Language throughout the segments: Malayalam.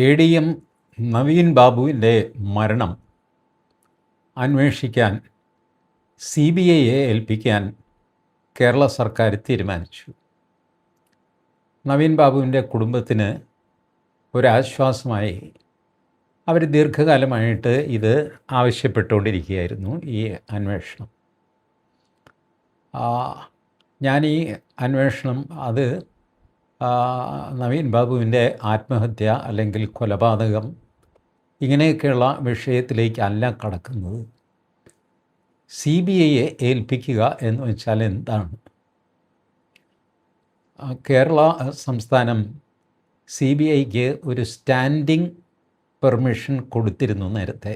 എ.ഡി.എം. നവീൻ ബാബുവിൻ്റെ മരണം അന്വേഷിക്കാൻ CBIയെ ഏൽപ്പിക്കാൻ കേരള സർക്കാർ തീരുമാനിച്ചു. നവീൻ ബാബുവിൻ്റെ കുടുംബത്തിന് ഒരാശ്വാസമായി അവർ ദീർഘകാലമായിട്ട് ഇത് ആവശ്യപ്പെട്ടുകൊണ്ടിരിക്കുകയായിരുന്നു, ഈ അന്വേഷണം. ഞാൻ ഈ അന്വേഷണം അത് നവീൻ ബാബുവിൻ്റെ ആത്മഹത്യ അല്ലെങ്കിൽ കൊലപാതകം ഇങ്ങനെയൊക്കെയുള്ള വിഷയത്തിലേക്കല്ല കടക്കുന്നത്. CBIയെ ഏൽപ്പിക്കുക എന്ന് വെച്ചാൽ എന്താണ്? കേരള സംസ്ഥാനം CBIക്ക് ഒരു സ്റ്റാൻഡിംഗ് പെർമിഷൻ കൊടുത്തിരുന്നു നേരത്തെ.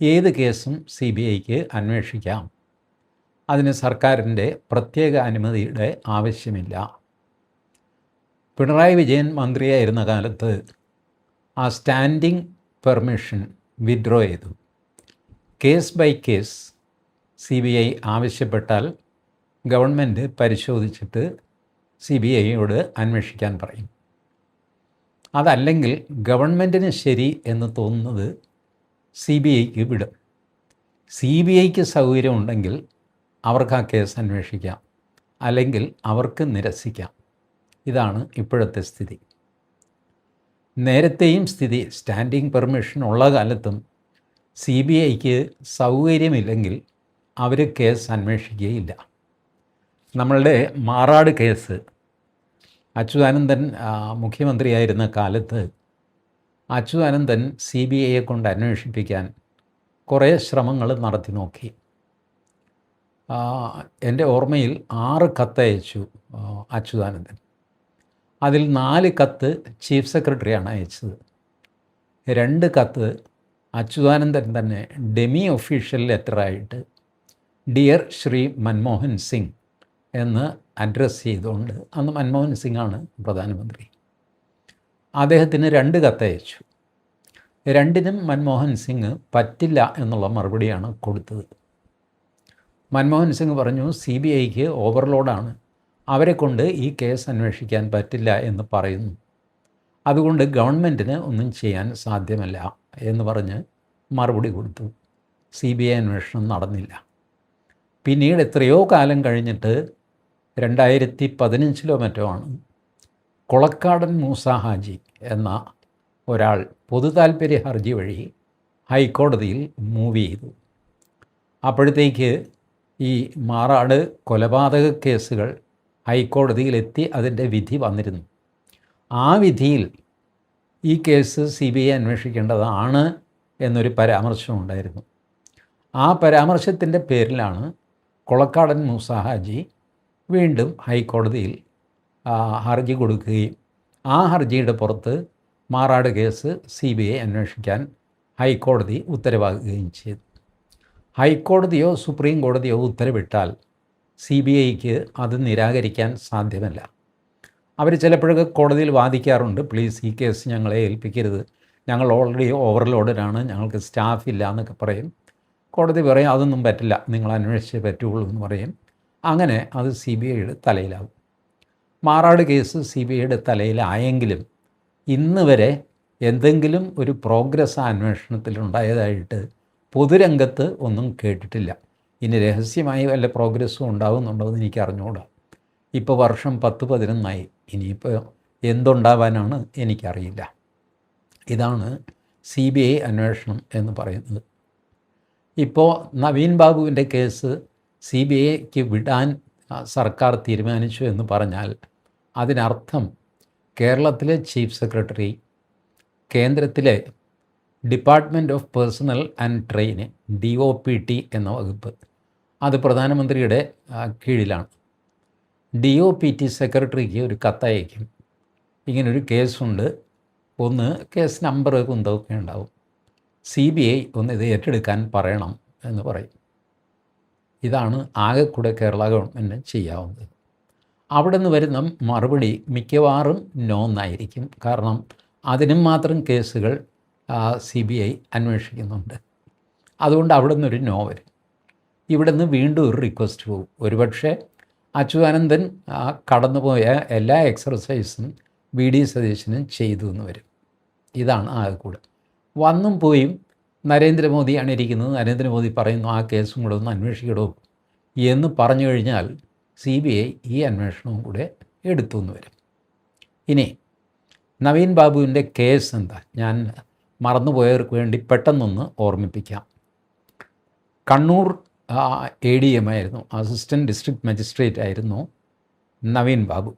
ഏത് കേസും CBIക്ക് അന്വേഷിക്കാം, അതിന് സർക്കാരിൻ്റെ പ്രത്യേക അനുമതിയുടെ ആവശ്യമില്ല. പിണറായി വിജയൻ മന്ത്രിയായിരുന്ന കാലത്ത് ആ സ്റ്റാൻഡിംഗ് പെർമിഷൻ വിഡ്രോ ചെയ്തു. കേസ് ബൈ കേസ് CBI ആവശ്യപ്പെട്ടാൽ ഗവൺമെൻറ് പരിശോധിച്ചിട്ട് CBIയോട് അന്വേഷിക്കാൻ പറയും. അതല്ലെങ്കിൽ ഗവൺമെൻറ്റിന് ശരി എന്ന് തോന്നുന്നത് CBIക്ക് വിടും. CBIക്ക് സൗകര്യമുണ്ടെങ്കിൽ അവർക്ക് ആ കേസ് അന്വേഷിക്കാം, അല്ലെങ്കിൽ അവർക്ക് നിരസിക്കാം. ഇതാണ് ഇപ്പോഴത്തെ സ്ഥിതി. നേരത്തെയും സ്ഥിതി സ്റ്റാൻഡിംഗ് പെർമിഷൻ ഉള്ള കാലത്തും CBIക്ക് സൗകര്യമില്ലെങ്കിൽ അവർ കേസ് അന്വേഷിക്കുകയില്ല. നമ്മളുടെ മാറാട് കേസ് അച്യുതാനന്ദൻ മുഖ്യമന്ത്രിയായിരുന്ന കാലത്ത് അച്യുതാനന്ദൻ CBIയെ കൊണ്ട് അന്വേഷിപ്പിക്കാൻ കുറേ ശ്രമങ്ങൾ നടത്തി നോക്കി. എൻ്റെ ഓർമ്മയിൽ 6 കത്തയച്ചു അച്യുതാനന്ദൻ. അതിൽ 4 കത്ത് ചീഫ് സെക്രട്ടറിയാണ് അയച്ചത്. 2 കത്ത് അച്യുതാനന്ദൻ തന്നെ ഡെമി ഒഫീഷ്യൽ ലെറ്ററായിട്ട് ഡിയർ ശ്രീ മൻമോഹൻ സിംഗ് എന്ന് അഡ്രസ്സ് ചെയ്തുകൊണ്ട്, അന്ന് മൻമോഹൻ സിംഗാണ് പ്രധാനമന്ത്രി, അദ്ദേഹത്തിന് 2 കത്തയച്ചു. 2നും മൻമോഹൻ സിംഗ് പറ്റില്ല എന്നുള്ള മറുപടിയാണ് കൊടുത്തത്. മൻമോഹൻ സിംഗ് പറഞ്ഞു CBIക്ക് ഓവർലോഡാണ്, അവരെ കൊണ്ട് ഈ കേസ് അന്വേഷിക്കാൻ പറ്റില്ല എന്ന് പറയുന്നു, അതുകൊണ്ട് ഗവൺമെൻറ്റിന് ഒന്നും ചെയ്യാൻ സാധ്യമല്ല എന്ന് പറഞ്ഞ് മറുപടി കൊടുത്തു. CBI അന്വേഷണം നടന്നില്ല. പിന്നീട് എത്രയോ കാലം കഴിഞ്ഞിട്ട് 2015 മറ്റോ ആണ് കൊളക്കാടൻ മൂസ ഹാജി എന്ന ഒരാൾ പൊതുതാൽപര്യ ഹർജി വഴി ഹൈക്കോടതിയിൽ മൂവ് ചെയ്തു. അപ്പോഴത്തേക്ക് ഈ മാറാട് കൊലപാതക കേസുകൾ ഹൈക്കോടതിയിലെത്തി അതിൻ്റെ വിധി വന്നിരുന്നു. ആ വിധിയിൽ ഈ കേസ് CBI അന്വേഷിക്കേണ്ടതാണ് എന്നൊരു പരാമർശമുണ്ടായിരുന്നു. ആ പരാമർശത്തിൻ്റെ പേരിലാണ് കൊളക്കാടൻ മൂസ ഹാജി വീണ്ടും ഹൈക്കോടതിയിൽ ഹർജി കൊടുക്കുകയും ആ ഹർജിയുടെ പുറത്ത് മാറാട് കേസ് CBI അന്വേഷിക്കാൻ ഹൈക്കോടതി ഉത്തരവാകുകയും ചെയ്തു. ഹൈക്കോടതിയോ സുപ്രീം കോടതിയോ ഉത്തരവിട്ടാൽ CBIക്ക് അത് നിരാകരിക്കാൻ സാധ്യമല്ല. അവർ ചിലപ്പോഴൊക്കെ കോടതിയിൽ വാദിക്കാറുണ്ട്, പ്ലീസ് ഈ കേസ് ഞങ്ങളെ ഏൽപ്പിക്കരുത്, ഞങ്ങൾ ഓൾറെഡി ഓവർലോഡഡാണ്, ഞങ്ങൾക്ക് സ്റ്റാഫ് ഇല്ല എന്നൊക്കെ പറയും. കോടതി പറയും അതൊന്നും പറ്റില്ല, നിങ്ങൾ അന്വേഷിച്ചേ പറ്റുള്ളൂ എന്ന് പറയും. അങ്ങനെ അത് CBIയുടെ തലയിലാവും. മാറാട് കേസ് CBIയുടെ തലയിലായെങ്കിലും ഇന്ന് വരെ എന്തെങ്കിലും ഒരു പ്രോഗ്രസ് അന്വേഷണത്തിലുണ്ടായതായിട്ട് പൊതുരംഗത്ത് ഒന്നും കേട്ടിട്ടില്ല. ഇനി രഹസ്യമായി വല്ല പ്രോഗ്രസ്സും ഉണ്ടാകുന്നുണ്ടോ എന്ന് എനിക്ക് അറിഞ്ഞുകൂടാ. ഇപ്പോൾ വർഷം 10-11 ഇനിയിപ്പോൾ എന്തുണ്ടാവാനാണ് എനിക്കറിയില്ല. ഇതാണ് CBI അന്വേഷണം എന്ന് പറയുന്നത്. ഇപ്പോൾ നവീൻ ബാബുവിൻ്റെ കേസ് CBIക്ക് വിടാൻ സർക്കാർ തീരുമാനിച്ചു എന്ന് പറഞ്ഞാൽ അതിനർത്ഥം കേരളത്തിലെ ചീഫ് സെക്രട്ടറി, കേന്ദ്രത്തിലെ department of personal and training DOPT എന്ന വകുപ്പ്, അത് പ്രധാനമന്ത്രിയുടെ കീഴിലാണ്. DOPT സെക്രട്ടറിക്ക് ഒരു കത്തയക്കും, ഇങ്ങനൊരു കേസുണ്ട്, ഒന്ന് കേസ് നമ്പർ കുന്തമൊക്കെ ഉണ്ടാവും, CBI ഒന്ന് ഇത് ഏറ്റെടുക്കാൻ പറയണം എന്ന് പറയും. ഇതാണ് ആകെക്കൂടെ കേരള ഗവൺമെൻറ് ചെയ്യാവുന്നത്. അവിടെ നിന്ന് വരുന്ന മറുപടി മിക്കവാറും നോ എന്നായിരിക്കും. കാരണം അതിനും മാത്രം കേസുകൾ CBI അന്വേഷിക്കുന്നുണ്ട്. അതുകൊണ്ട് അവിടെ നിന്നൊരു നോ വരും. ഇവിടെ നിന്ന് വീണ്ടും ഒരു റിക്വസ്റ്റ് പോകും. ഒരുപക്ഷെ അച്യുതാനന്ദൻ കടന്നുപോയ എല്ലാ എക്സർസൈസും VD സതീശനും ചെയ്തു എന്ന് വരും. ഇതാണ് ആകെക്കൂടെ. വന്നും പോയും നരേന്ദ്രമോദിയാണ് ഇരിക്കുന്നത്. നരേന്ദ്രമോദി പറയുന്നു ആ കേസും കൂടെ ഒന്ന് അന്വേഷിക്കണോ എന്ന് പറഞ്ഞു കഴിഞ്ഞാൽ CBI ഈ അന്വേഷണവും കൂടെ എടുത്തു എന്ന് വരും. ഇനി നവീൻ ബാബുവിൻ്റെ കേസ് എന്താ? ഞാൻ മറന്നുപോയവർക്ക് വേണ്ടി പെട്ടെന്നൊന്ന് ഓർമ്മിപ്പിക്കാം. കണ്ണൂർ ADM ആയിരുന്നു, അസിസ്റ്റൻറ്റ് ഡിസ്ട്രിക്ട് മജിസ്ട്രേറ്റ് ആയിരുന്നു നവീൻ ബാബു.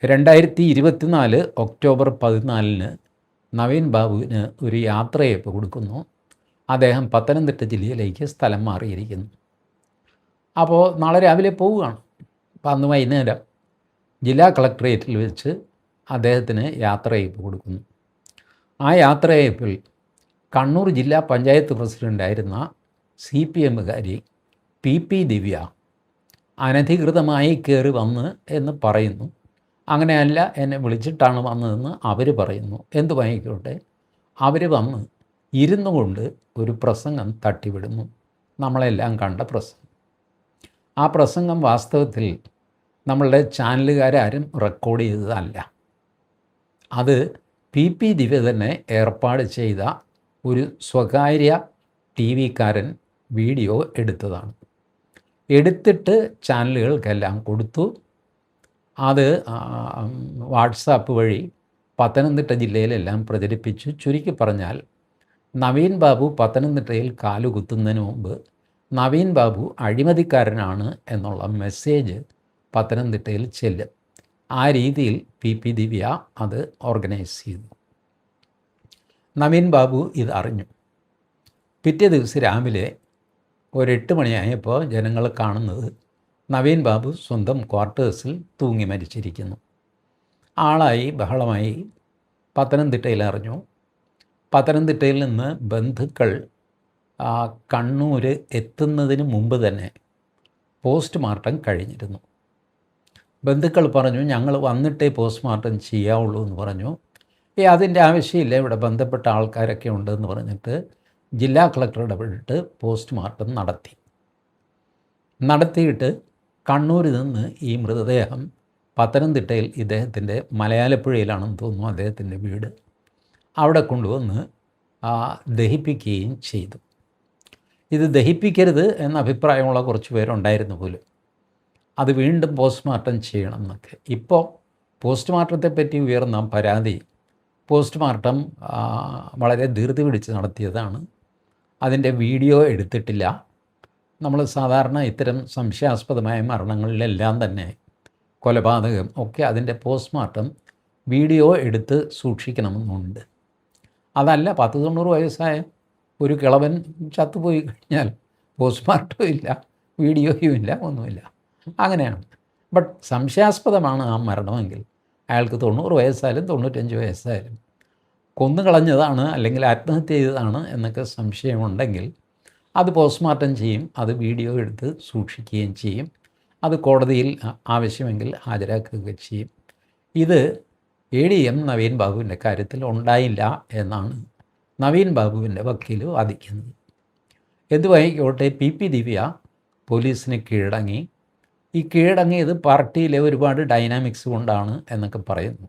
2024 ഒക്ടോബർ 14 നവീൻ ബാബുവിന് ഒരു യാത്രയയപ്പ് കൊടുക്കുന്നു. അദ്ദേഹം പത്തനംതിട്ട ജില്ലയിലേക്ക് സ്ഥലം മാറിയിരിക്കുന്നു. അപ്പോൾ നാളെ രാവിലെ പോവുകയാണ്. അപ്പോൾ അന്ന് വൈകുന്നേരം ജില്ലാ കളക്ടറേറ്റിൽ വെച്ച് അദ്ദേഹത്തിന് യാത്രയയപ്പ് കൊടുക്കുന്നു. ആ യാത്രയയപ്പിൽ കണ്ണൂർ ജില്ലാ പഞ്ചായത്ത് പ്രസിഡൻ്റായിരുന്ന CPMകാരി PP ദിവ്യ അനധികൃതമായി കയറി വന്ന് എന്ന് പറയുന്നു. അങ്ങനെയല്ല, എന്നെ വിളിച്ചിട്ടാണ് വന്നതെന്ന് അവർ പറയുന്നു. എന്തുമായിക്കോട്ടെ, അവർ വന്ന് ഇരുന്നു കൊണ്ട് ഒരു പ്രസംഗം തട്ടിവിടുന്നു. നമ്മളെല്ലാം കണ്ട പ്രസംഗം. ആ പ്രസംഗം വാസ്തവത്തിൽ നമ്മളുടെ ചാനലുകാരും റെക്കോർഡ് ചെയ്തതല്ല. അത് PP ദിവ്യ തന്നെ ഏർപ്പാട് ചെയ്ത ഒരു സ്വകാര്യ TV-കാരൻ വീഡിയോ എടുത്തതാണ്. എടുത്തിട്ട് ചാനലുകൾക്കെല്ലാം കൊടുത്തു. അത് വാട്സാപ്പ് വഴി പത്തനംതിട്ട ജില്ലയിലെല്ലാം പ്രചരിപ്പിച്ചു. ചുരുക്കി പറഞ്ഞാൽ നവീൻ ബാബു പത്തനംതിട്ടയിൽ കാലുകുത്തുന്നതിന് മുമ്പ് നവീൻ ബാബു അഴിമതിക്കാരനാണ് എന്നുള്ള മെസ്സേജ് പത്തനംതിട്ടയിൽ ചെല്ലും. ആ രീതിയിൽ PP ദിവ്യ അത് ഓർഗനൈസ് ചെയ്തു. നവീൻ ബാബു ഇത് അറിഞ്ഞു. പിറ്റേ ദിവസം രാവിലെ ഒരു 8 മണിയായപ്പോൾ ജനങ്ങൾ കാണുന്നത് നവീൻ ബാബു സ്വന്തം ക്വാർട്ടേഴ്സിൽ തൂങ്ങി മരിച്ചിരിക്കുന്നു. ആളായി ബഹളമായി പത്തനംതിട്ടയിൽ അറിഞ്ഞു. പത്തനംതിട്ടയിൽ നിന്ന് ബന്ധുക്കൾ കണ്ണൂർ എത്തുന്നതിന് മുമ്പ് തന്നെ പോസ്റ്റ്മോർട്ടം കഴിഞ്ഞിരുന്നു. ബന്ധുക്കൾ പറഞ്ഞു, ഞങ്ങൾ വന്നിട്ടേ പോസ്റ്റ്മോർട്ടം ചെയ്യാവുള്ളൂ എന്ന് പറഞ്ഞു. അതിൻ്റെ ആവശ്യമില്ല, ഇവിടെ ബന്ധപ്പെട്ട ആൾക്കാരൊക്കെ ഉണ്ടെന്ന് പറഞ്ഞിട്ട് ജില്ലാ കളക്ടർ ഇടപെട്ടിട്ട് പോസ്റ്റ്മോർട്ടം നടത്തിയിട്ട് കണ്ണൂരിൽ നിന്ന് ഈ മൃതദേഹം പത്തനംതിട്ടയിൽ ഇദ്ദേഹത്തിൻ്റെ മലയാലപ്പുഴയിലാണെന്ന് തോന്നുന്നു അദ്ദേഹത്തിൻ്റെ വീട്, അവിടെ കൊണ്ടുവന്ന് ദഹിപ്പിക്കുകയും ചെയ്തു. ഇത് ദഹിപ്പിക്കരുത് എന്ന അഭിപ്രായമുള്ള കുറച്ച് പേരുണ്ടായിരുന്നു പോലും. അത് വീണ്ടും പോസ്റ്റ്മോർട്ടം ചെയ്യണം എന്നൊക്കെ. ഇപ്പോൾ പോസ്റ്റ്മോർട്ടത്തെപ്പറ്റി ഉയർന്ന പരാതി പോസ്റ്റ്മോർട്ടം വളരെ ധൃതി പിടിച്ച് നടത്തിയതാണ്. അതിൻ്റെ വീഡിയോ എടുത്തിട്ടില്ല. നമ്മൾ സാധാരണ ഇത്തരം സംശയാസ്പദമായ മരണങ്ങളിലെല്ലാം തന്നെ കൊലപാതകം ഒക്കെ അതിൻ്റെ പോസ്റ്റ്മോർട്ടം വീഡിയോ എടുത്ത് സൂക്ഷിക്കണമെന്നുണ്ട്. അതല്ല 90 വയസ്സായ ഒരു കിളവൻ ചത്തുപോയി കഴിഞ്ഞാൽ പോസ്റ്റ്മോർട്ടവും ഇല്ല, വീഡിയോയും ഇല്ല, ഒന്നുമില്ല. അങ്ങനെയാണ്. ബട്ട് സംശയാസ്പദമാണ് ആ മരണമെങ്കിൽ അയാൾക്ക് 90 വയസ്സായാലും 95 വയസ്സായാലും കൊന്നുകളഞ്ഞതാണ് അല്ലെങ്കിൽ ആത്മഹത്യ ചെയ്തതാണ് എന്നൊക്കെ സംശയമുണ്ടെങ്കിൽ അത് പോസ്റ്റ്മോർട്ടം ചെയ്യും, അത് വീഡിയോ എടുത്ത് സൂക്ഷിക്കുകയും ചെയ്യും, അത് കോടതിയിൽ ആവശ്യമെങ്കിൽ ഹാജരാക്കുകയൊക്കെ ചെയ്യും. ഇത് ADM നവീൻ ബാബുവിൻ്റെ കാര്യത്തിൽ ഉണ്ടായില്ല എന്നാണ് നവീൻ ബാബുവിൻ്റെ വക്കീൽ വാദിക്കുന്നത്. എന്തുവായിക്കോട്ടെ, PP ദിവ്യ പോലീസിന് കീഴടങ്ങി. ഈ കീഴടങ്ങിയത് പാർട്ടിയിലെ ഒരുപാട് ഡൈനാമിക്സ് കൊണ്ടാണ് എന്നൊക്കെ പറയുന്നു.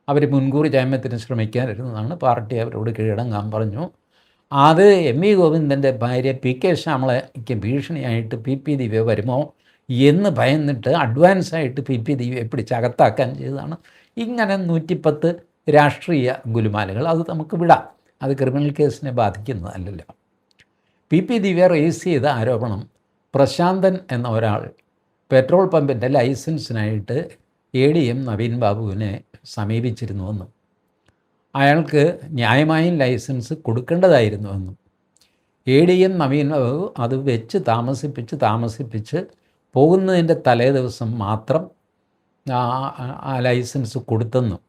അവർ മുൻകൂർ ജാമ്യത്തിന് ശ്രമിക്കാനിരുന്നതാണ്. പാർട്ടി അവരോട് കീഴടങ്ങാൻ പറഞ്ഞു. അത് MV ഗോവിന്ദൻ്റെ ഭാര്യ PK ശ്യാമളയ്ക്ക് ഭീഷണിയായിട്ട് PP ദിവ്യ വരുമോ എന്ന് ഭയന്നിട്ട് അഡ്വാൻസായിട്ട് PP ദിവ്യയെ പിടിച്ച് അകത്താക്കാൻ ചെയ്തതാണ്. ഇങ്ങനെ 110 രാഷ്ട്രീയ ഗുലുമാലകൾ. അത് നമുക്ക് വിടാം, അത് ക്രിമിനൽ കേസിനെ ബാധിക്കുന്നതല്ലല്ലോ. PP ദിവ്യ റേസ് ചെയ്ത ആരോപണം പ്രശാന്തൻ എന്ന ഒരാൾ പെട്രോൾ പമ്പിൻ്റെ ലൈസൻസിനായിട്ട് ADM നവീൻ ബാബുവിനെ സമീപിച്ചിരുന്നുവെന്നും അയാൾക്ക് ന്യായമായും ലൈസൻസ് കൊടുക്കേണ്ടതായിരുന്നുവെന്നും ADM നവീൻ ബാബു അത് വെച്ച് താമസിപ്പിച്ച് പോകുന്നതിൻ്റെ തലേ ദിവസം മാത്രം ആ ലൈസൻസ് കൊടുത്തെന്നും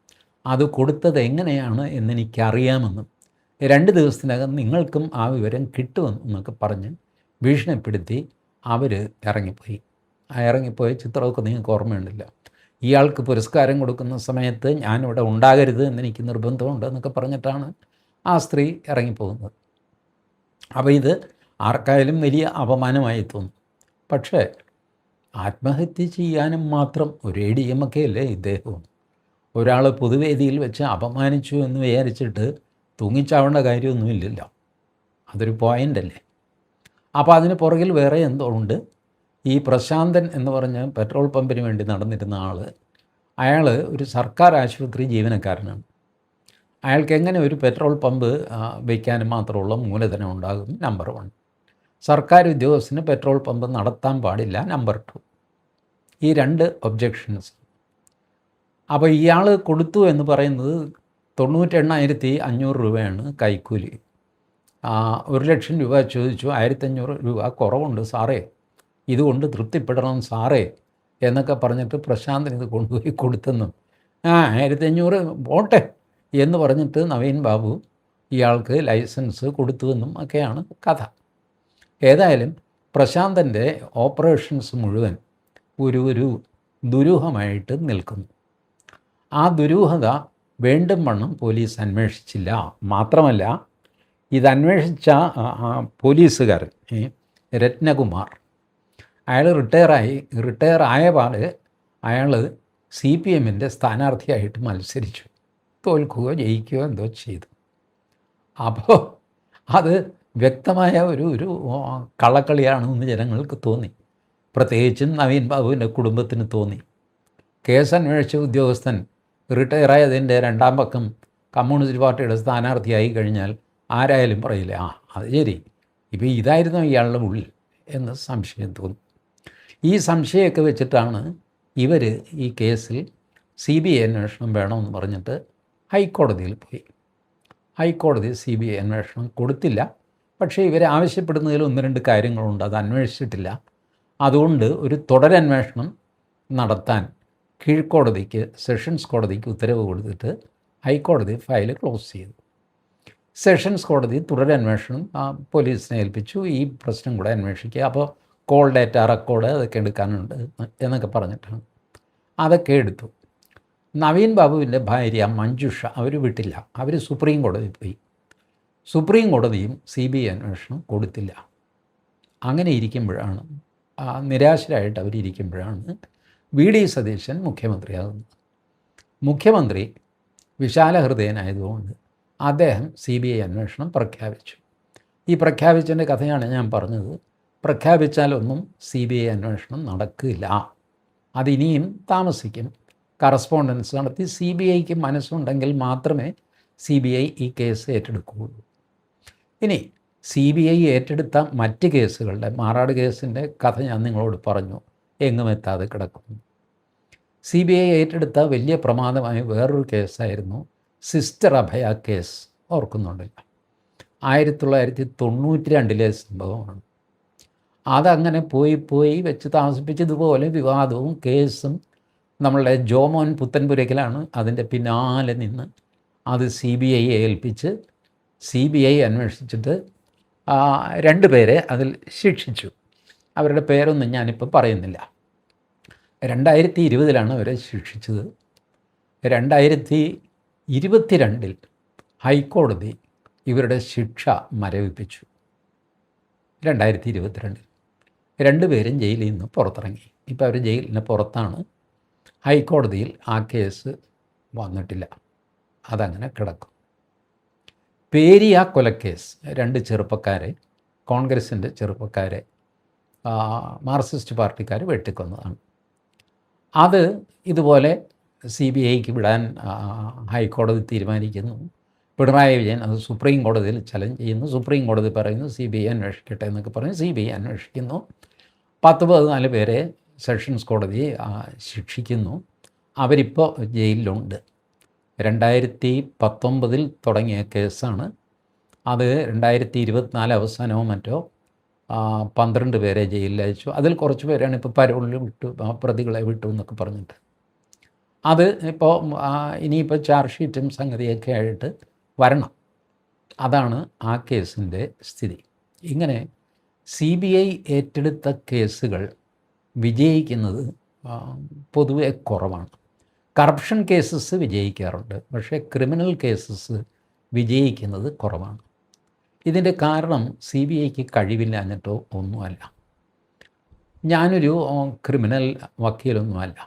അത് കൊടുത്തത് എങ്ങനെയാണ് എന്നെനിക്കറിയാമെന്നും 2 ദിവസത്തിനകം നിങ്ങൾക്കും ആ വിവരം കിട്ടുമെന്നൊക്കെ പറഞ്ഞ് ഭീഷണിപ്പെടുത്തി അവർ ഇറങ്ങിപ്പോയി. ഇറങ്ങിപ്പോയ ചിത്രമൊക്കെ നിങ്ങൾക്ക് ഓർമ്മയുണ്ടല്ലോ. ഇയാൾക്ക് പുരസ്കാരം കൊടുക്കുന്ന സമയത്ത് ഞാനിവിടെ ഉണ്ടാകരുത് എന്നെനിക്ക് നിർബന്ധമുണ്ട് എന്നൊക്കെ പറഞ്ഞിട്ടാണ് ആ സ്ത്രീ ഇറങ്ങിപ്പോകുന്നത്. അപ്പോൾ ഇത് ആർക്കായാലും വലിയ അപമാനമായി തോന്നും. പക്ഷേ ആത്മഹത്യ ചെയ്യാനും മാത്രം ഒരു ADM ഒക്കെ അല്ലേ ഇദ്ദേഹവും. ഒരാൾ പൊതുവേദിയിൽ വെച്ച് അപമാനിച്ചു എന്ന് വിചാരിച്ചിട്ട് തൂങ്ങിച്ചാവേണ്ട കാര്യമൊന്നുമില്ലല്ലോ. അതൊരു പോയിൻ്റല്ലേ. അപ്പോൾ അതിന് പുറകിൽ വേറെ എന്തോ ഉണ്ട്. ഈ പ്രശാന്തൻ എന്ന് പറഞ്ഞ പെട്രോൾ പമ്പിന് വേണ്ടി നടന്നിരുന്ന ആൾ, അയാൾ ഒരു സർക്കാർ ആശുപത്രി ജീവനക്കാരനാണ്. അയാൾക്ക് എങ്ങനെ ഒരു പെട്രോൾ പമ്പ് വയ്ക്കാനും മാത്രമുള്ള മൂലധനം ഉണ്ടാകും? നമ്പർ 1. സർക്കാർ ഉദ്യോഗസ്ഥന് പെട്രോൾ പമ്പ് നടത്താൻ പാടില്ല. നമ്പർ 2. ഈ 2 ഒബ്ജക്ഷൻസ്. അപ്പോൾ ഇയാൾ കൊടുത്തു എന്ന് പറയുന്നത് 98,500 രൂപയാണ് കൈക്കൂലി. 1,00,000 രൂപ ചോദിച്ചു. 1,500 രൂപ കുറവുണ്ട് സാറേ, ഇതുകൊണ്ട് തൃപ്തിപ്പെടണം സാറേ എന്നൊക്കെ പറഞ്ഞിട്ട് പ്രശാന്തൻ ഇത് കൊണ്ടുപോയി കൊടുത്തെന്നും 1,500 പോട്ടെ എന്ന് പറഞ്ഞിട്ട് നവീൻ ബാബു ഇയാൾക്ക് ലൈസൻസ് കൊടുത്തുവെന്നും ഒക്കെയാണ് കഥ. ഏതായാലും പ്രശാന്തൻ്റെ ഓപ്പറേഷൻസ് മുഴുവൻ ഒരു ദുരൂഹമായിട്ട് നിൽക്കുന്നു. ആ ദുരൂഹത വേണ്ടും വണ്ണം പോലീസ് അന്വേഷിച്ചില്ല. മാത്രമല്ല, ഇതന്വേഷിച്ച പോലീസുകാരൻ രത്നകുമാർ, അയാൾ റിട്ടയർ ആയ പാട് അയാൾ CPMൻ്റെ സ്ഥാനാർത്ഥിയായിട്ട് മത്സരിച്ചു. തോൽക്കുകയോ ജയിക്കുകയോ എന്തോ ചെയ്തു. അപ്പോൾ അത് വ്യക്തമായ ഒരു കള്ളക്കളിയാണെന്ന് ജനങ്ങൾക്ക് തോന്നി. പ്രത്യേകിച്ചും നവീൻ ബാബുവിൻ്റെ കുടുംബത്തിന് തോന്നി. കേസ് അന്വേഷിച്ച ഉദ്യോഗസ്ഥൻ റിട്ടയറായതിൻ്റെ 2ാം പക്കം കമ്മ്യൂണിസ്റ്റ് പാർട്ടിയുടെ സ്ഥാനാർത്ഥിയായി കഴിഞ്ഞാൽ ആരായാലും പറയില്ല, അത് ശരി, ഇപ്പോൾ ഇതായിരുന്നു ഇയാളുടെ ഉള്ളിൽ എന്ന് സംശയം തോന്നി. ഈ സംശയമൊക്കെ വെച്ചിട്ടാണ് ഇവർ ഈ കേസിൽ CBI അന്വേഷണം വേണമെന്ന് പറഞ്ഞിട്ട് ഹൈക്കോടതിയിൽ പോയി. ഹൈക്കോടതി CBI അന്വേഷണം കൊടുത്തില്ല. പക്ഷേ ഇവർ ആവശ്യപ്പെടുന്നതിൽ 1-2 കാര്യങ്ങളുണ്ട്, അത് അന്വേഷിച്ചിട്ടില്ല. അതുകൊണ്ട് ഒരു തുടരന്വേഷണം നടത്താൻ കീഴ്ക്കോടതിക്ക്, സെഷൻസ് കോടതിക്ക് ഉത്തരവ് കൊടുത്തിട്ട് ഹൈക്കോടതി ഫയൽ ക്ലോസ് ചെയ്തു. സെഷൻസ് കോടതി തുടരന്വേഷണം പോലീസിനെ ഏൽപ്പിച്ചു. ഈ പ്രശ്നം കൂടെ അന്വേഷിക്കുക, അപ്പോൾ കോൾ ഡേറ്റ റെക്കോർഡ് അതൊക്കെ എടുക്കാനുണ്ട് എന്നൊക്കെ പറഞ്ഞിട്ടാണ്. അതൊക്കെ എടുത്തു. നവീൻ ബാബുവിൻ്റെ ഭാര്യ മഞ്ജുഷ അവർ വിട്ടില്ല. അവർ സുപ്രീം കോടതിയിൽ പോയി. സുപ്രീം കോടതിയും CBI അന്വേഷണം കൊടുത്തില്ല. അങ്ങനെ ഇരിക്കുമ്പോഴാണ്, നിരാശരായിട്ട് അവരിയ്ക്കുമ്പോഴാണ് VD സതീശൻ മുഖ്യമന്ത്രിയാകുന്നത്. മുഖ്യമന്ത്രി വിശാലഹൃദയനായതുകൊണ്ട് അദ്ദേഹം CBI അന്വേഷണം പ്രഖ്യാപിച്ചു. ഈ പ്രഖ്യാപിച്ചതിൻ്റെ കഥയാണ് ഞാൻ പറഞ്ഞത്. പ്രഖ്യാപിച്ചാലൊന്നും CBI അന്വേഷണം നടക്കില്ല, അതിനിയും താമസിക്കും. കറസ്പോണ്ടൻസ് നടത്തി CBIക്ക് മനസ്സുണ്ടെങ്കിൽ മാത്രമേ CBI ഈ കേസ് ഏറ്റെടുക്കുകയുള്ളൂ. ഇനി CBI ഏറ്റെടുത്ത മറ്റ് കേസുകളുടെ, മാറാട് കേസിൻ്റെ കഥ ഞാൻ നിങ്ങളോട് പറഞ്ഞു, എങ്ങും എത്താതെ കിടക്കുന്നു. CBI ഏറ്റെടുത്ത വലിയ പ്രമാദമായ വേറൊരു കേസായിരുന്നു സിസ്റ്റർ അഭയ കേസ്. ഓർക്കുന്നുണ്ടല്ലോ, 1992 സംഭവമാണ്. അതങ്ങനെ പോയി വെച്ച് താമസിപ്പിച്ചതുപോലെ വിവാദവും കേസും നമ്മളുടെ ജോമോൻ പുത്തൻപുരയ്ക്കലാണ് അതിൻ്റെ പിന്നാലെ നിന്ന് അത് CBIയെ ഏൽപ്പിച്ച് CBI അന്വേഷിച്ചിട്ട് 2 പേരെ അതിൽ ശിക്ഷിച്ചു. അവരുടെ പേരൊന്നും ഞാനിപ്പോൾ പറയുന്നില്ല. 2020 അവരെ ശിക്ഷിച്ചത്. 2022 ഹൈക്കോടതി ഇവരുടെ ശിക്ഷ മരവിപ്പിച്ചു. 2022 2 പേരും ജയിലിൽ നിന്ന് പുറത്തിറങ്ങി. ഇപ്പോൾ അവർ ജയിലിന് പുറത്താണ്. ഹൈക്കോടതിയിൽ ആ കേസ് വന്നിട്ടില്ല, അതങ്ങനെ കിടക്കും. പേരിയ കൊലക്കേസ്, 2 ചെറുപ്പക്കാരെ, കോൺഗ്രസിൻ്റെ ചെറുപ്പക്കാരെ മാർക്സിസ്റ്റ് പാർട്ടിക്കാർ വെട്ടിക്കൊന്നതാണ്. അത് ഇതുപോലെ CBIക്ക് വിടാൻ ഹൈക്കോടതി തീരുമാനിക്കുന്നു. പിണറായി വിജയൻ അത് സുപ്രീം കോടതിയിൽ ചലഞ്ച് ചെയ്യുന്നു. സുപ്രീം കോടതി പറയുന്നു CBI അന്വേഷിക്കട്ടെ എന്നൊക്കെ പറഞ്ഞ് CBI അന്വേഷിക്കുന്നു. 10-14 പേരെ സെഷൻസ് കോടതി ശിക്ഷിക്കുന്നു. അവരിപ്പോൾ ജയിലിലുണ്ട്. 2019 തുടങ്ങിയ കേസാണ്. അത് 2024 അവസാനമോ മറ്റോ 12 പേരെ ജയിലിൽ അയച്ചു. അതിൽ കുറച്ച് പേരാണ് ഇപ്പോൾ പരോളിൽ വിട്ടു, പ്രതികളെ വിട്ടു എന്നൊക്കെ പറഞ്ഞിട്ട്. അത് ഇപ്പോൾ ഇനിയിപ്പോൾ ചാർജ് ഷീറ്റും സംഗതിയൊക്കെ ആയിട്ട് വരണം. അതാണ് ആ കേസിൻ്റെ സ്ഥിതി. ഇങ്ങനെ CBI ഏറ്റെടുത്ത കേസുകൾ വിജയിക്കുന്നത് പൊതുവെ കുറവാണ്. കറപ്ഷൻ കേസസ് വിജയിക്കാറുണ്ട്, പക്ഷേ ക്രിമിനൽ കേസസ് വിജയിക്കുന്നത് കുറവാണ്. ഇതിൻ്റെ കാരണം CBIക്ക് കഴിവില്ലാഞ്ഞിട്ടോ ഒന്നുമല്ല. ഞാനൊരു ക്രിമിനൽ വക്കീലൊന്നുമല്ല.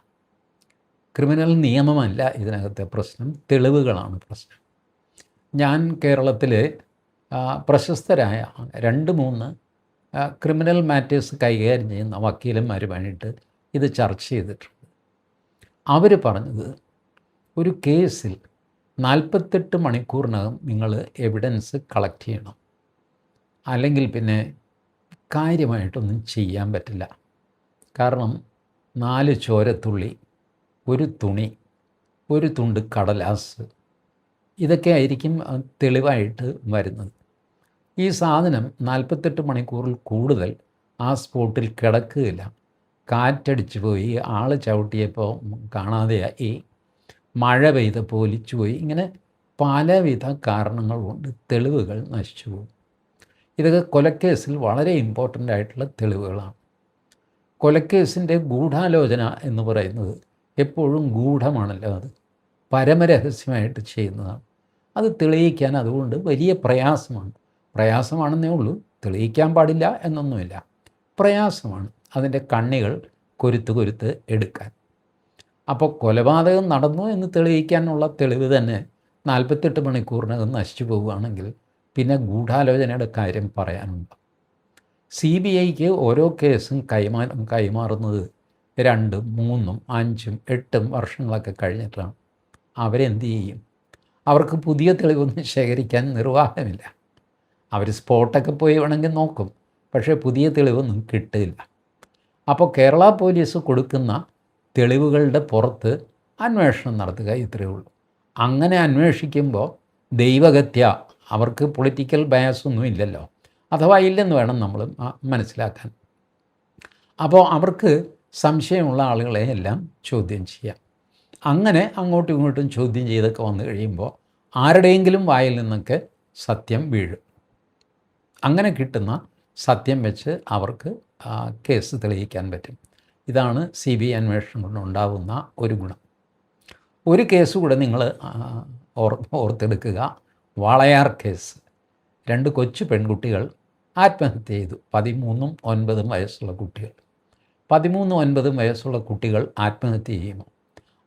ക്രിമിനൽ നിയമമല്ല ഇതിനകത്തെ പ്രശ്നം, തെളിവുകളാണ് പ്രശ്നം. ഞാൻ കേരളത്തിലെ പ്രശസ്തരായ 2-3 ക്രിമിനൽ മാറ്റേഴ്സ് കൈകാര്യം ചെയ്യുന്ന വക്കീലന്മാരുമായിട്ട് ഇത് ചർച്ച ചെയ്തിട്ടുണ്ട്. അവർ പറഞ്ഞത്, ഒരു കേസിൽ 48 മണിക്കൂറിനകം നിങ്ങൾ എവിഡൻസ് കളക്ട് ചെയ്യണം, അല്ലെങ്കിൽ പിന്നെ കാര്യമായിട്ടൊന്നും ചെയ്യാൻ പറ്റില്ല. കാരണം 4 ചോരത്തുള്ളി, ഒരു തുണി, ഒരു തുണ്ട് കടലാസ്, ഇതൊക്കെ ആയിരിക്കും തെളിവായിട്ട് വരുന്നത്. ഈ സാധനം 48 മണിക്കൂറിൽ കൂടുതൽ ആ സ്പോട്ടിൽ കിടക്കുകയില്ല. കാറ്റടിച്ചു പോയി, ആൾ ചവിട്ടിയപ്പോൾ കാണാതെയായി, മഴ പെയ്തപ്പോൾ ഒലിച്ചു പോയി, ഇങ്ങനെ പലവിധ കാരണങ്ങൾ കൊണ്ട് തെളിവുകൾ നശിച്ചു പോകും. ഇതൊക്കെ കൊലക്കേസിൽ വളരെ ഇമ്പോർട്ടൻ്റ് ആയിട്ടുള്ള തെളിവുകളാണ്. കൊലക്കേസിൻ്റെ ഗൂഢാലോചന എന്ന് പറയുന്നത് എപ്പോഴും ഗൂഢമാണല്ലോ, അത് പരമരഹസ്യമായിട്ട് ചെയ്യുന്നതാണ്. അത് തെളിയിക്കാൻ അതുകൊണ്ട് വലിയ പ്രയാസമാണെന്നേ ഉള്ളൂ, തെളിയിക്കാൻ പാടില്ല എന്നൊന്നുമില്ല. പ്രയാസമാണ് അതിൻ്റെ കണ്ണികൾ കൊരുത്ത് എടുക്കാൻ. അപ്പോൾ കൊലപാതകം നടന്നു എന്ന് തെളിയിക്കാനുള്ള തെളിവ് തന്നെ 48 മണിക്കൂറിനകം നശിച്ചു പോവുകയാണെങ്കിൽ പിന്നെ ഗൂഢാലോചനയുടെ കാര്യം പറയാനുണ്ട്. CBIക്ക് ഓരോ കേസും കൈമാറുന്നത് 2, 3, 5, 8 വർഷങ്ങളൊക്കെ കഴിഞ്ഞിട്ടാണ്. അവരെന്ത് ചെയ്യും? അവർക്ക് പുതിയ തെളിവൊന്നും ശേഖരിക്കാൻ നിർവാഹമില്ല. അവർ സ്പോട്ടൊക്കെ പോയി വേണമെങ്കിൽ നോക്കും, പക്ഷേ പുതിയ തെളിവൊന്നും കിട്ടില്ല. അപ്പോൾ കേരള പോലീസ് കൊടുക്കുന്ന തെളിവുകളുടെ പുറത്ത് അന്വേഷണം നടത്തുക, ഇത്രയേ ഉള്ളൂ. അങ്ങനെ അന്വേഷിക്കുമ്പോൾ ദൈവഗത്യ അവർക്ക് പൊളിറ്റിക്കൽ ബയാസൊന്നും ഇല്ലല്ലോ, അഥവാ ഇല്ലെന്ന് വേണം നമ്മൾ മനസ്സിലാക്കാൻ. അപ്പോൾ അവർക്ക് സംശയമുള്ള ആളുകളെ എല്ലാം ചോദ്യം ചെയ്യാം. അങ്ങനെ അങ്ങോട്ടും ഇങ്ങോട്ടും ചോദ്യം ചെയ്തൊക്കെ വന്നു കഴിയുമ്പോൾ ആരുടെയെങ്കിലും വായിൽ നിന്നൊക്കെ സത്യം വീഴും. അങ്ങനെ കിട്ടുന്ന സത്യം വെച്ച് അവർക്ക് കേസ് തെളിയിക്കാൻ പറ്റും. ഇതാണ് CBI അന്വേഷണം കൊണ്ടുണ്ടാകുന്ന ഒരു ഗുണം. ഒരു കേസ് കൂടെ നിങ്ങൾ ഓർത്തെടുക്കുക. വാളയാർ കേസ്. 2 കൊച്ചു പെൺകുട്ടികൾ ആത്മഹത്യ ചെയ്തു. 13ഉം 9ഉം വയസ്സുള്ള കുട്ടികൾ. 13ഉം 9ഉം വയസ്സുള്ള കുട്ടികൾ ആത്മഹത്യ ചെയ്യുന്നു.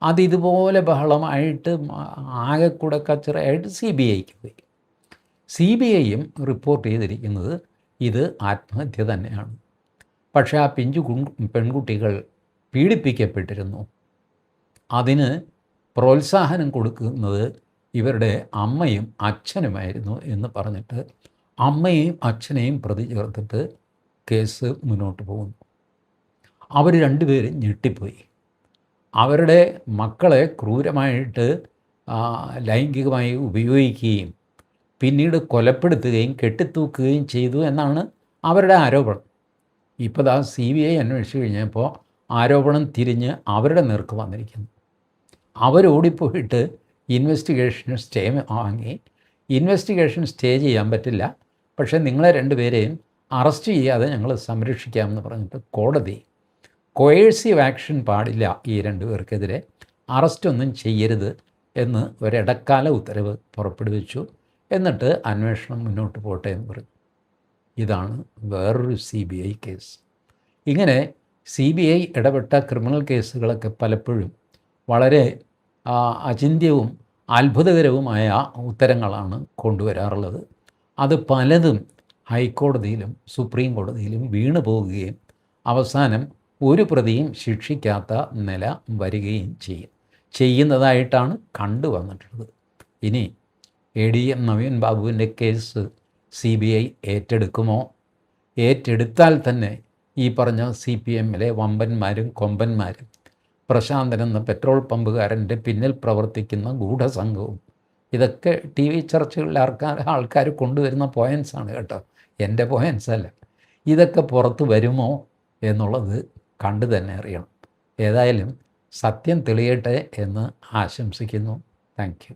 അതിതുപോലെ ബഹളമായിട്ട് ആകെ കൂടെ കച്ചറയായിട്ട് CBIക്ക് പോയി. CBIയും റിപ്പോർട്ട് ചെയ്തിരിക്കുന്നത് ഇത് ആത്മഹത്യ തന്നെയാണ്. പക്ഷേ ആ പിഞ്ചു പെൺകുട്ടികൾ പീഡിപ്പിക്കപ്പെട്ടിരുന്നു. അതിന് പ്രോത്സാഹനം കൊടുക്കുന്നത് ഇവരുടെ അമ്മയും അച്ഛനുമായിരുന്നു എന്ന് പറഞ്ഞിട്ട് അമ്മയെയും അച്ഛനെയും പ്രതി ചേർത്തിട്ട് കേസ് മുന്നോട്ട് പോകുന്നു. അവർ 2 പേരും ഞെട്ടിപ്പോയി. അവരുടെ മക്കളെ ക്രൂരമായിട്ട് ലൈംഗികമായി ഉപയോഗിക്കുകയും പിന്നീട് കൊലപ്പെടുത്തുകയും കെട്ടിത്തൂക്കുകയും ചെയ്തു എന്നാണ് അവരുടെ ആരോപണം. ഇപ്പോൾ CBI അന്വേഷിച്ച് കഴിഞ്ഞപ്പോൾ ആരോപണം തിരിഞ്ഞ് അവരുടെ നേർക്ക് വന്നിരിക്കുന്നു. അവരോടിപ്പോയിട്ട് ഇൻവെസ്റ്റിഗേഷന് സ്റ്റേ വാങ്ങി. ഇൻവെസ്റ്റിഗേഷൻ സ്റ്റേ ചെയ്യാൻ പറ്റില്ല, പക്ഷേ നിങ്ങളെ 2 പേരെയും അറസ്റ്റ് ചെയ്യാതെ ഞങ്ങൾ സംരക്ഷിക്കാമെന്ന് പറഞ്ഞിട്ട് കോടതി കോയേഴ്സീവ് ആക്ഷൻ പാടില്ല, ഈ 2 പേർക്കെതിരെ അറസ്റ്റൊന്നും ചെയ്യരുത് എന്ന് ഒരിടക്കാല ഉത്തരവ് പുറപ്പെടുവിച്ചു. എന്നിട്ട് അന്വേഷണം മുന്നോട്ട് പോട്ടെ എന്ന് പറഞ്ഞു. ഇതാണ് വേറൊരു CBI കേസ്. ഇങ്ങനെ CBI ഇടപെട്ട ക്രിമിനൽ കേസുകളൊക്കെ പലപ്പോഴും വളരെ അചിന്ത്യവും അത്ഭുതകരവുമായ ഉത്തരങ്ങളാണ് കൊണ്ടുവരാറുള്ളത്. അത് പലതും ഹൈക്കോടതിയിലും സുപ്രീം കോടതിയിലും വീണു പോവുകയും അവസാനം ഒരു പ്രതിയും ശിക്ഷിക്കാത്ത നില വരികയും ചെയ്യുന്നതായിട്ടാണ് കണ്ടുവന്നിട്ടുള്ളത്. ഇനി ADM നവീൻ ബാബുവിൻ്റെ കേസ് CBI ഏറ്റെടുക്കുമോ? ഏറ്റെടുത്താൽ തന്നെ ഈ പറഞ്ഞ CPMലെ വമ്പന്മാരും കൊമ്പന്മാരും പ്രശാന്തൻ എന്ന പെട്രോൾ പമ്പുകാരൻ്റെ പിന്നിൽ പ്രവർത്തിക്കുന്ന ഗൂഢസംഘവും ഇതൊക്കെ TV ചർച്ചകളിൽ ആൾക്കാർ കൊണ്ടുവരുന്ന പോയിൻസാണ് കേട്ടോ, എൻ്റെ പോയിൻസ് അല്ല. ഇതൊക്കെ പുറത്ത് വരുമോ എന്നുള്ളത് കണ്ടു തന്നെ അറിയണം. ഏതായാലും സത്യം തെളിയട്ടെ എന്ന് ആശംസിക്കുന്നു. Thank you.